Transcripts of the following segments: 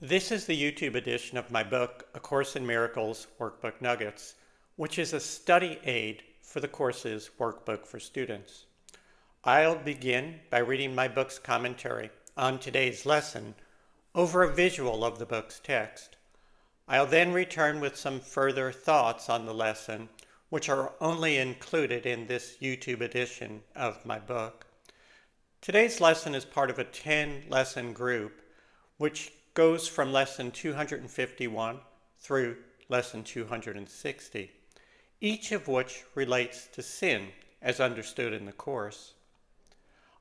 This is the YouTube edition of my book, A Course in Miracles Workbook Nuggets, which is a study aid for the course's workbook for students. I'll begin by reading my book's commentary on today's lesson over a visual of the book's text. I'll then return with some further thoughts on the lesson, which are only included in this YouTube edition of my book. Today's lesson is part of a 10-lesson group, which goes from lesson 251 through lesson 260, each of which relates to sin as understood in the course.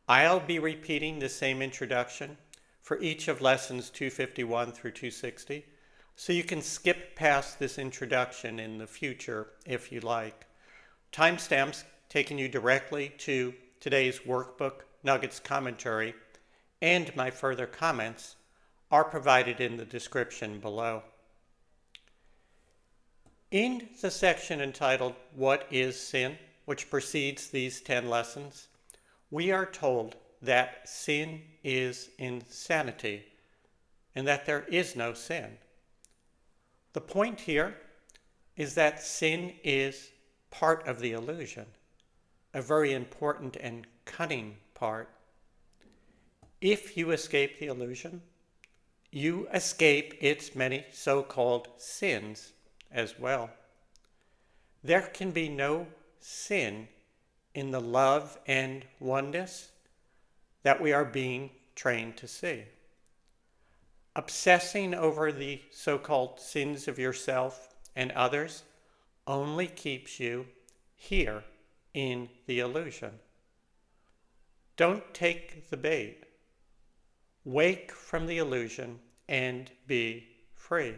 I'll be repeating the same introduction for each of lessons 251 through 260, so you can skip past this introduction in the future if you like. Timestamps taking you directly to today's Workbook Nuggets commentary and my further comments are provided in the description below. In the section entitled, What is Sin?, which precedes these 10 lessons, we are told that sin is insanity and that there is no sin. The point here is that sin is part of the illusion, a very important and cunning part. If you escape the illusion, you escape its many so-called sins as well. There can be no sin in the love and oneness that we are being trained to see. Obsessing over the so-called sins of yourself and others only keeps you here in the illusion. Don't take the bait. Wake from the illusion and be free.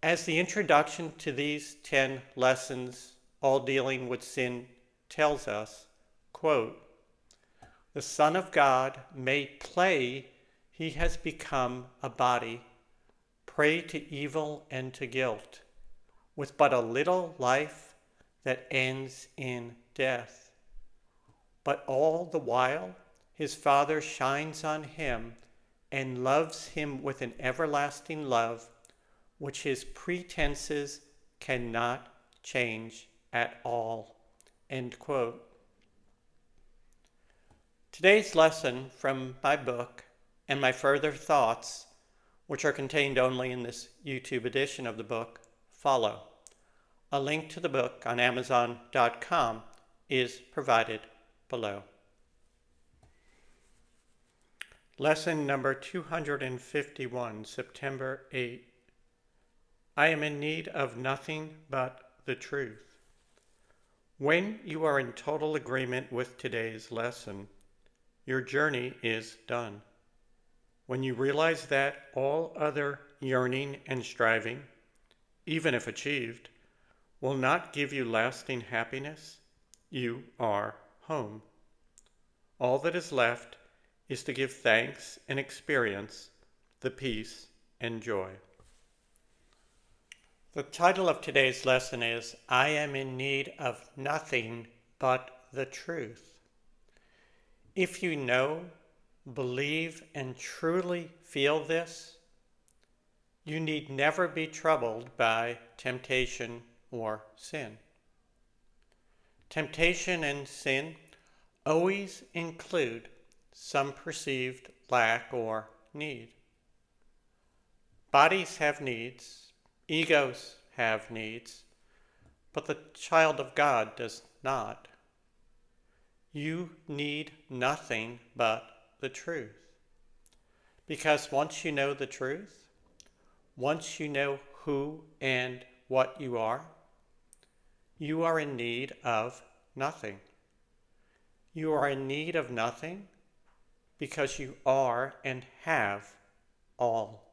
As the introduction to these 10 lessons, all dealing with sin, tells us, quote, "The Son of God may play he has become a body, prey to evil and to guilt, with but a little life that ends in death. But all the while his Father shines on him and loves him with an everlasting love, which his pretenses cannot change at all." End quote. Today's lesson from my book and my further thoughts, which are contained only in this YouTube edition of the book, follow. A link to the book on Amazon.com is provided below. Lesson number 251, September 8. I am in need of nothing but the truth. When you are in total agreement with today's lesson, your journey is done. When you realize that all other yearning and striving, even if achieved, will not give you lasting happiness, you are home. All that is left is to give thanks and experience the peace and joy. The title of today's lesson is, I am in need of nothing but the truth. If you know, believe, and truly feel this, you need never be troubled by temptation or sin. Temptation and sin always include some perceived lack or need. Bodies have needs, egos have needs, but the child of God does not. You need nothing but the truth. Because once you know the truth, once you know who and what you are in need of nothing. You are in need of nothing because you are and have all.